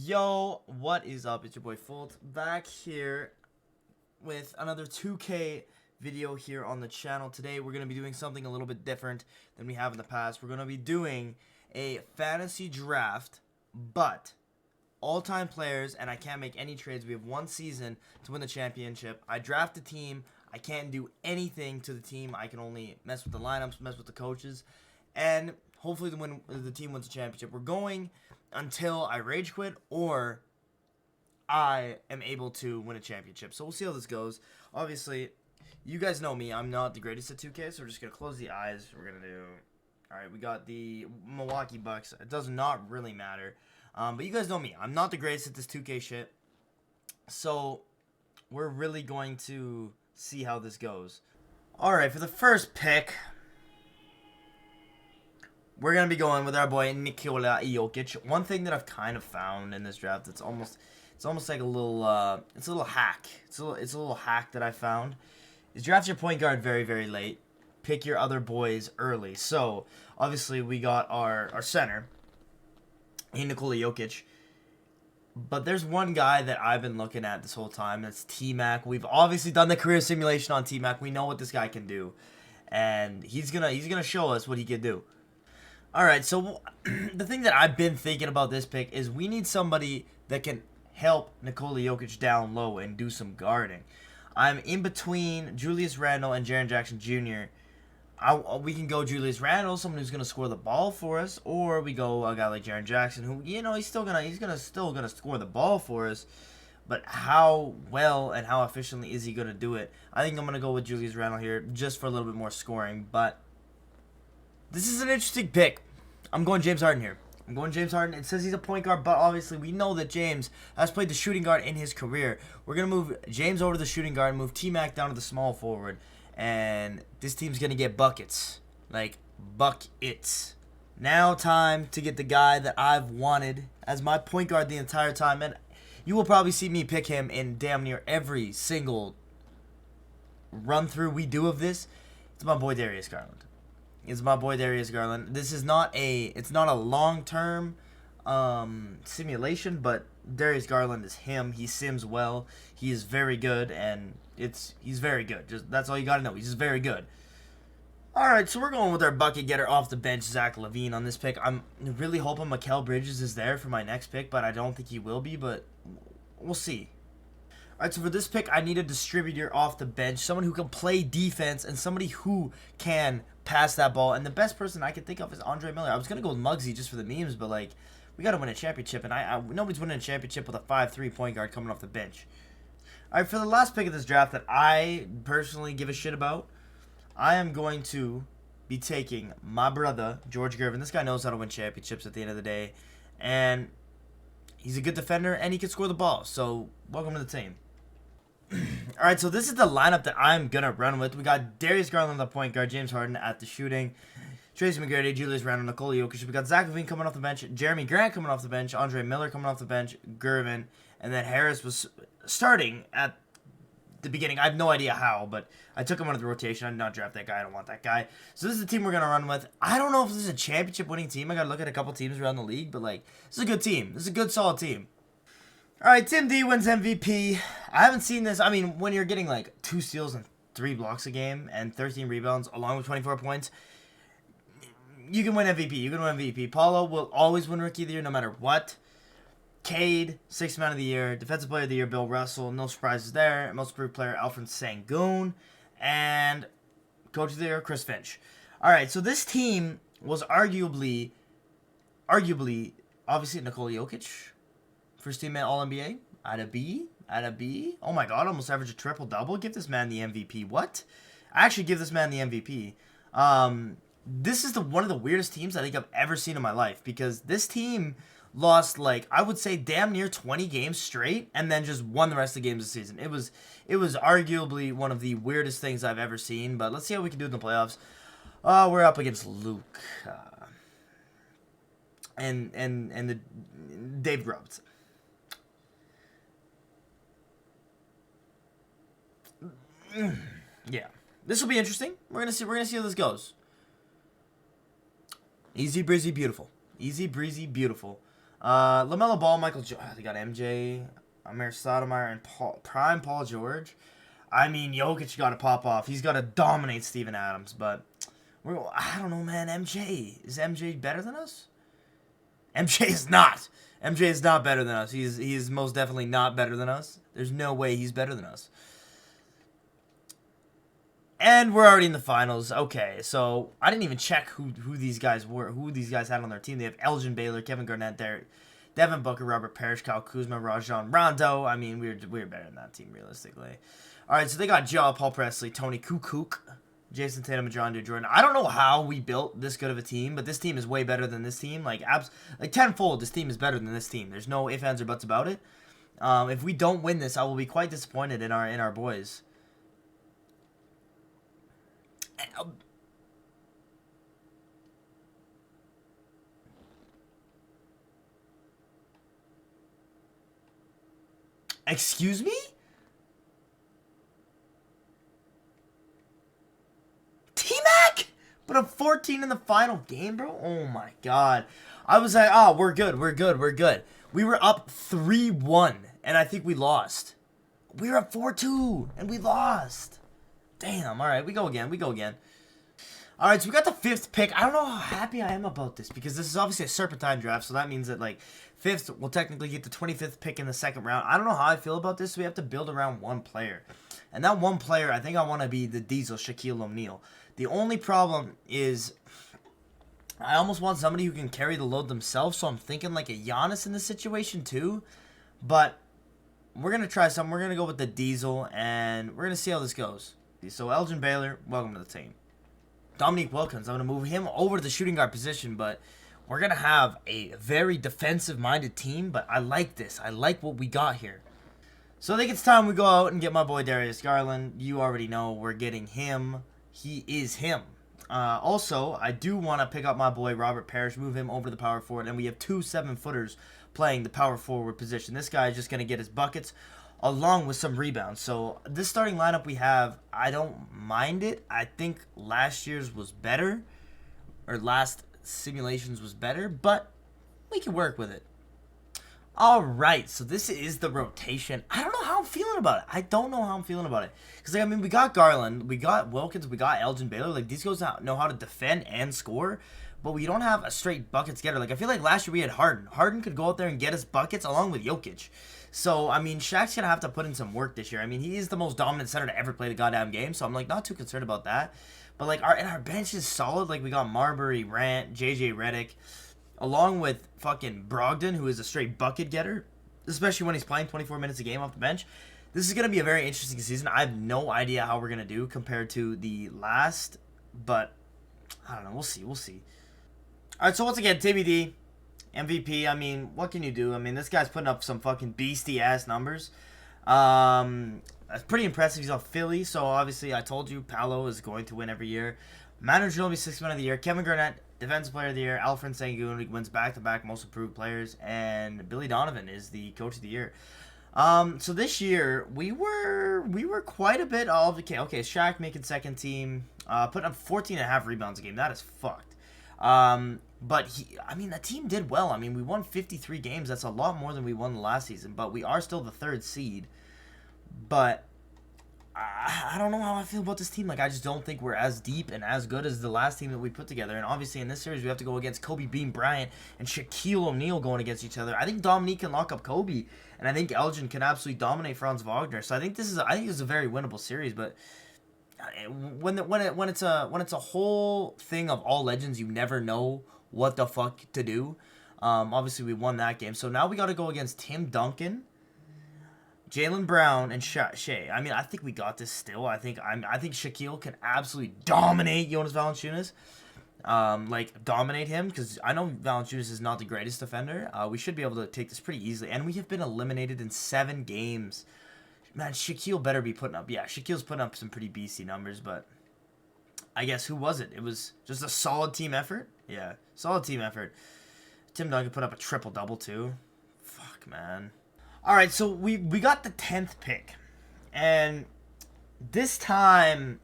Yo, what is up? It's your boy Folt back here with another 2K video here on the channel. Today we're going to be doing something a little bit different than we have in the past. We're going to be doing a fantasy draft, but all-time players, and I can't make any trades. We have one season to win the championship. I draft a team. I can't do anything to the team. I can only mess with the lineups, mess with the coaches, and hopefully the team wins the championship. We're going until I rage quit or I am able to win a championship. So we'll see how this goes. Obviously, you guys know me. I'm not the greatest at 2K, so we're just going to close the eyes. We're going to do... Alright, we got the Milwaukee Bucks. It does not really matter. But you guys know me. I'm not the greatest at this 2K shit. So we're really going to see how this goes. Alright, for the first pick... we're going to be going with our boy Nikola Jokic. One thing that I've kind of found in this draft, it's almost like a little it's a little hack. It's a little hack that I found. Is draft your point guard very, very late. Pick your other boys early. So, obviously we got our center, Nikola Jokic. But there's one guy that I've been looking at this whole time. That's T-Mac. We've obviously done the career simulation on T-Mac. We know what this guy can do. And he's gonna show us what he can do. Alright, so the thing that I've been thinking about this pick is we need somebody that can help Nikola Jokic down low and do some guarding. I'm in between Julius Randle and Jaren Jackson Jr. We can go Julius Randle, someone who's going to score the ball for us, or we go a guy like Jaren Jackson who, you know, he's still gonna score the ball for us. But how well and how efficiently is he going to do it? I think I'm going to go with Julius Randle here just for a little bit more scoring, but this is an interesting pick. I'm going James Harden here. I'm going James Harden. It says he's a point guard, but obviously we know that James has played the shooting guard in his career. We're going to move James over to the shooting guard, move T-Mac down to the small forward, and this team's going to get buckets. Like, buckets. Now time to get the guy that I've wanted as my point guard the entire time, and you will probably see me pick him in damn near every single run-through we do of this. It's my boy Darius Garland. This is not a long-term simulation, but Darius Garland is him. He sims well. He is very good, and he's very good. Just that's all you gotta know. He's just very good. All right, so we're going with our bucket getter off the bench, Zach LaVine, on this pick. I'm really hoping Mikal Bridges is there for my next pick, but I don't think he will be. But we'll see. Alright, so for this pick, I need a distributor off the bench. Someone who can play defense and somebody who can pass that ball. And the best person I can think of is Andre Miller. I was going to go with Muggsy just for the memes, but, like, we got to win a championship. And nobody's winning a championship with a 5'3" point guard coming off the bench. Alright, for the last pick of this draft that I personally give a shit about, I am going to be taking my brother, George Gervin. This guy knows how to win championships at the end of the day. And he's a good defender, and he can score the ball. So, welcome to the team. Alright, so this is the lineup that I'm going to run with. We got Darius Garland at the point guard, James Harden at the shooting, Tracy McGrady, Julius Randle, Nikola Jokic. We got Zach LaVine coming off the bench, Jeremy Grant coming off the bench, Andre Miller coming off the bench, Gervin, and then Harris was starting at the beginning. I have no idea how, but I took him out of the rotation. I did not draft that guy. I don't want that guy. So this is the team we're going to run with. I don't know if this is a championship winning team. I got to look at a couple teams around the league, but, like, this is a good team. This is a good, solid team. Alright, Tim D wins MVP. I haven't seen this. I mean, when you're getting like 2 steals and 3 blocks a game and 13 rebounds along with 24 points, you can win MVP. You can win MVP. Paulo will always win Rookie of the Year no matter what. Cade, 6th Man of the Year. Defensive Player of the Year, Bill Russell. No surprises there. Most Improved Player, Alfred Sengun. And Coach of the Year, Chris Finch. Alright, so this team was arguably, obviously, Nikola Jokic. First team at All-NBA. At a B. Oh my god, almost averaged a triple-double. Give this man the MVP. What? I actually give this man the MVP. This is one of the weirdest teams I think I've ever seen in my life. Because this team lost, like, I would say damn near 20 games straight. And then just won the rest of the games this season. It was arguably one of the weirdest things I've ever seen. But let's see how we can do in the playoffs. We're up against Luke. And the Dave Grubbs. Yeah, this will be interesting. We're gonna see how this goes. Easy breezy beautiful. LaMelo Ball, they got MJ, Amir Stoudemire, and Prime Paul George. I mean, Jokic got to pop off. He's got to dominate Steven Adams, but I don't know, man. Is MJ better than us? MJ is not. MJ is not better than us. He is most definitely not better than us. There's no way he's better than us. And we're already in the finals. Okay, so I didn't even check who these guys were, who these guys had on their team. They have Elgin Baylor, Kevin Garnett, Devin Booker, Robert Parrish, Kyle Kuzma, Rajon Rondo. I mean, we were better than that team, realistically. All right, so they got Ja, Paul Presley, Tony Kukoc, Jason Tatum, and John Jordan. I don't know how we built this good of a team, but this team is way better than this team. Like tenfold, this team is better than this team. There's no ifs, ands, or buts about it. If we don't win this, I will be quite disappointed in our boys. Excuse me? T-Mac? But a 14 in the final game, bro? Oh my god. I was like, oh, we're good. We were up 3-1, and I think we lost. We were up 4-2, and we lost. Damn, all right, we go again. All right, so we got the 5th pick. I don't know how happy I am about this because this is obviously a Serpentine draft, so that means that, like, 5th will technically get the 25th pick in the 2nd round. I don't know how I feel about this. So we have to build around one player. And that one player, I think I want to be the Diesel, Shaquille O'Neal. The only problem is I almost want somebody who can carry the load themselves, so I'm thinking like a Giannis in this situation too. But we're going to try something. We're going to go with the Diesel, and we're going to see how this goes. So Elgin Baylor, welcome to the team. Dominique Wilkins, I'm going to move him over to the shooting guard position, but we're going to have a very defensive-minded team, but I like this. I like what we got here. So I think it's time we go out and get my boy Darius Garland. You already know we're getting him. He is him. Also, I do want to pick up my boy Robert Parrish, move him over to the power forward, and we have 2 7-footers playing the power forward position. This guy is just going to get his buckets along with some rebounds. So this starting lineup we have, I don't mind it. I think last year's was better, or last simulations was better, but we can work with it. All right, so this is the rotation. I don't know how I'm feeling about it. Because, like, I mean, we got Garland, we got Wilkins, we got Elgin Baylor. Like, these guys know how to defend and score, but we don't have a straight buckets getter. Like, I feel like last year we had Harden. Harden could go out there and get us buckets along with Jokic. So, I mean, Shaq's going to have to put in some work this year. I mean, he is the most dominant center to ever play the goddamn game, so I'm, like, not too concerned about that. But, like, our bench is solid. Like, we got Marbury, Rant, JJ Redick, along with fucking Brogdon, who is a straight bucket getter, especially when he's playing 24 minutes a game off the bench. This is going to be a very interesting season. I have no idea how we're going to do compared to the last, but I don't know. We'll see. All right, so once again, TBD, MVP. I mean, what can you do? I mean, this guy's putting up some fucking beastie-ass numbers. That's pretty impressive. He's on Philly, so obviously I told you Paolo is going to win every year. Manu Ginobili, 6th man of the year. Kevin Garnett, Defensive Player of the Year. Alfred Sengun wins back-to-back Most Improved Players. And Billy Donovan is the Coach of the Year. So this year, we were quite a bit of... Okay, Shaq making second team. Putting up 14.5 rebounds a game. That is fucked. But the team did well. I mean, we won 53 games. That's a lot more than we won the last season. But we are still the 3rd seed. But I don't know how I feel about this team. Like, I just don't think we're as deep and as good as the last team that we put together. And obviously in this series, we have to go against Kobe Bean Bryant and Shaquille O'Neal going against each other. I think Dominique can lock up Kobe, and I think Elgin can absolutely dominate Franz Wagner. So I think this is a very winnable series. But when it's a whole thing of all legends, you never know what the fuck to do. Obviously we won that game, so now we got to go against Tim Duncan, Jaylen Brown, and Shea. I mean, I think we got this still. I think Shaquille can absolutely dominate Jonas Valanciunas. Dominate him, because I know Valanciunas is not the greatest defender. We should be able to take this pretty easily, and we have been eliminated in 7 games. Man, Shaquille better be putting up... Yeah, Shaquille's putting up some pretty beastie numbers, but I guess who was it? It was just a solid team effort? Yeah, solid team effort. Tim Duncan put up a triple-double, too. Fuck, man. All right, so we got the 10th pick, and this time,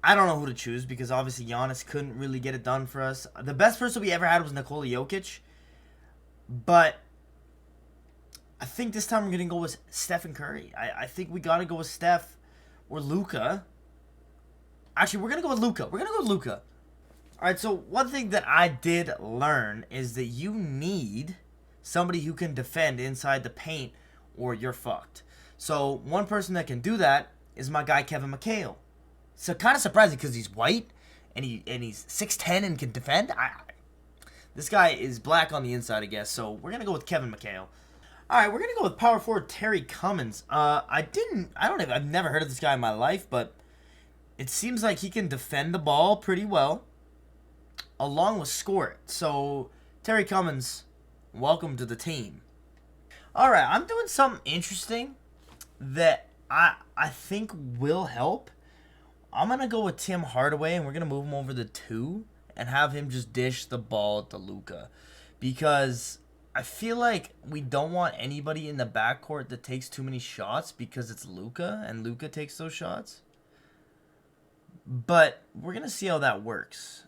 I don't know who to choose, because obviously Giannis couldn't really get it done for us. The best person we ever had was Nikola Jokic, But I think this time we're going to go with Stephen Curry. I think we got to go with Steph or Luka. Actually, we're going to go with Luka. We're going to go with Luka. All right, so one thing that I did learn is that you need somebody who can defend inside the paint or you're fucked. So one person that can do that is my guy Kevin McHale. So kind of surprising because he's white and he's 6'10" and can defend. This guy is black on the inside, I guess. So we're gonna go with Kevin McHale. All right, we're gonna go with power forward Terry Cummins. I've never heard of this guy in my life, but it seems like he can defend the ball pretty well, along with score it. So Terry Cummins, welcome to the team. All right, I'm doing something interesting that I think will help. I'm going to go with Tim Hardaway, and we're going to move him over to 2 and have him just dish the ball to Luka. Because I feel like we don't want anybody in the backcourt that takes too many shots because it's Luka, and Luka takes those shots. But we're going to see how that works.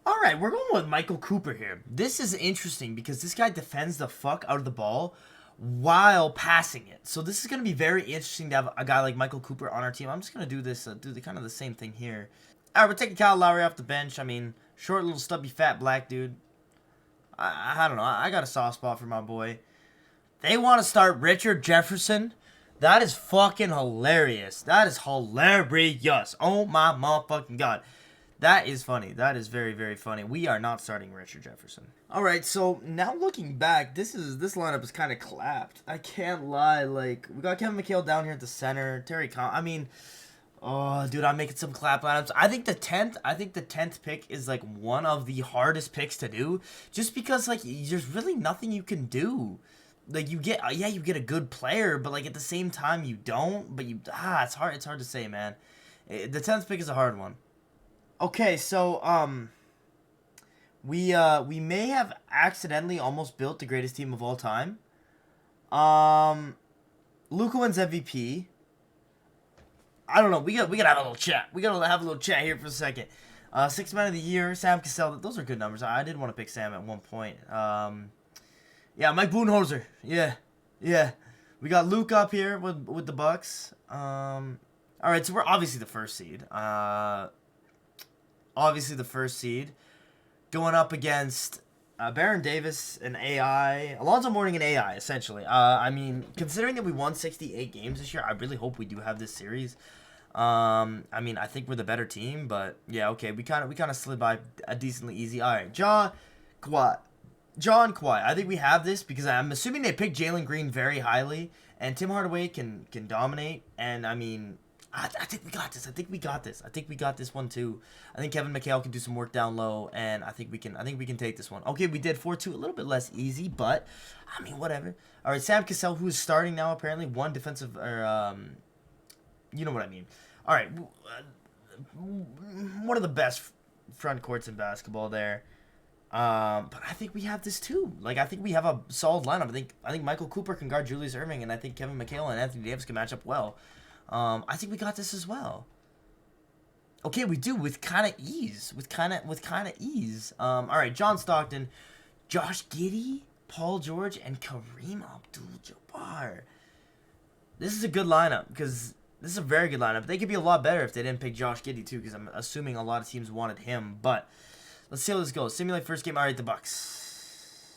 All right, we're going with Michael Cooper here. This is interesting because this guy defends the fuck out of the ball while passing it. So this is going to be very interesting to have a guy like Michael Cooper on our team. I'm just going to do this, kind of the same thing here. All right, we're taking Kyle Lowry off the bench. I mean, short, little, stubby, fat, black dude. I don't know. I got a soft spot for my boy. They want to start Richard Jefferson. That is fucking hilarious. That is hilarious. Oh my motherfucking god. That is funny. That is very, very funny. We are not starting Richard Jefferson. All right, so now looking back, this lineup is kind of clapped. I can't lie. Like, we got Kevin McHale down here at the center. Oh, dude, I'm making some clap lineups. I think the 10th pick is like one of the hardest picks to do, just because like there's really nothing you can do. Like you get a good player, but like at the same time you don't. But it's hard to say, man. The 10th pick is a hard one. Okay, so we may have accidentally almost built the greatest team of all time. Luka wins MVP. I don't know. We gotta have a little chat. We gotta have a little chat here for a second. 6th man of the year, Sam Cassell. Those are good numbers. I did want to pick Sam at one point. Yeah, Mike Budenholzer. Yeah. We got Luke up here with the Bucks. All right, so we're obviously the first seed. Going up against Baron Davis and AI. Alonzo Mourning and AI, essentially. I mean, considering that we won 68 games this year, I really hope we do have this series. I mean, I think we're the better team, but yeah, okay, we kind of slid by a decently easy. All right, John Kawhi. I think we have this because I'm assuming they picked Jalen Green very highly, and Tim Hardaway can dominate. And I mean, I think we got this. I think we got this one too. I think Kevin McHale can do some work down low, and I think we can take this one. Okay, we did 4-2, a little bit less easy, but I mean, whatever. All right, Sam Cassell, who is starting now apparently, one defensive you know what I mean. All right, one of the best front courts in basketball there. But I think we have this too. Like, I think we have a solid lineup. I think Michael Cooper can guard Julius Erving, and I think Kevin McHale and Anthony Davis can match up well. I think we got this as well. Okay, we do with kind of ease. All right, John Stockton, Josh Giddey, Paul George, and Kareem Abdul-Jabbar. This is a good lineup because this is a very good lineup. They could be a lot better if they didn't pick Josh Giddey too, because I'm assuming a lot of teams wanted him. But let's see how this goes. Simulate first game. All right, the Bucks.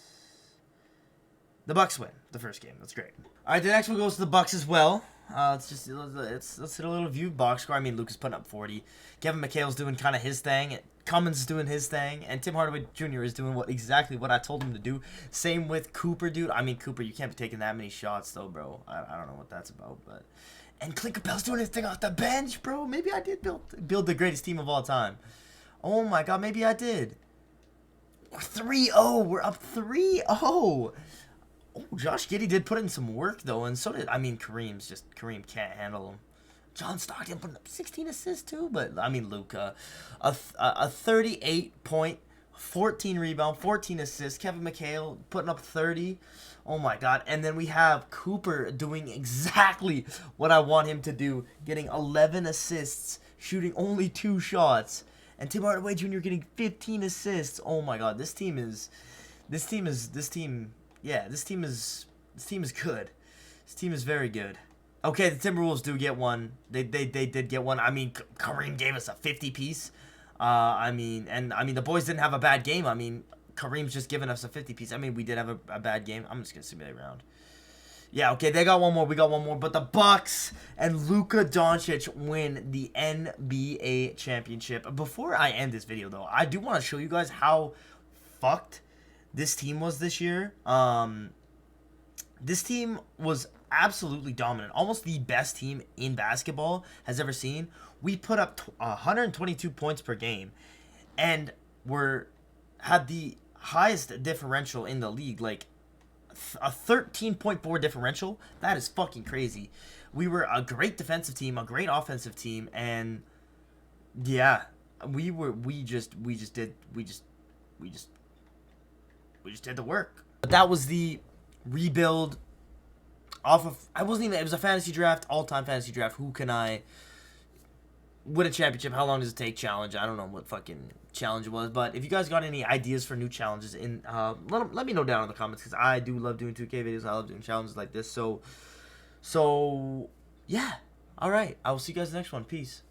The Bucks win the first game. That's great. All right, the next one goes to the Bucks as well. Let's hit a little view box score. I mean, Luka's putting up 40. Kevin McHale's doing kind of his thing. Cummins is doing his thing, and Tim Hardaway Jr. is doing exactly what I told him to do. Same with Cooper, dude. I mean, Cooper, you can't be taking that many shots, though, bro. I don't know what that's about, but and Clint Capel's doing his thing off the bench, bro. Maybe I did build the greatest team of all time. Oh my God, maybe I did. We're 3-0. We're up 3-0. Oh, Josh Giddey did put in some work, though, and so did, Kareem can't handle him. John Stockton putting up 16 assists, too, but, I mean, Luka. A 38-point, 14 rebound, 14 assists. Kevin McHale putting up 30. Oh, my God. And then we have Cooper doing exactly what I want him to do, getting 11 assists, shooting only 2 shots. And Tim Hardaway Jr. getting 15 assists. Oh, my God. This team yeah, this team is good. This team is very good. Okay, the Timberwolves do get one. They did get one. I mean, Kareem gave us a 50 piece. I mean, the boys didn't have a bad game. I mean, Kareem's just giving us a 50 piece. I mean, we did have a bad game. I'm just gonna simulate round. Yeah, okay, they got one more. We got one more. But the Bucks and Luka Doncic win the NBA championship. Before I end this video, though, I do want to show you guys how fucked this team was this year. This team was absolutely dominant. Almost the best team in basketball has ever seen. We put up 122 points per game. And had the highest differential in the league. Like, a 13.4 differential. That is fucking crazy. We were a great defensive team, a great offensive team, and yeah, we just did the work. But that was the rebuild off of, it was a fantasy draft, all-time fantasy draft. Who can I win a championship? How long does it take? Challenge. I don't know what fucking challenge it was, but if you guys got any ideas for new challenges, let me know down in the comments, because I do love doing 2K videos. I love doing challenges like this. So yeah, all right, I will see you guys in the next one. Peace.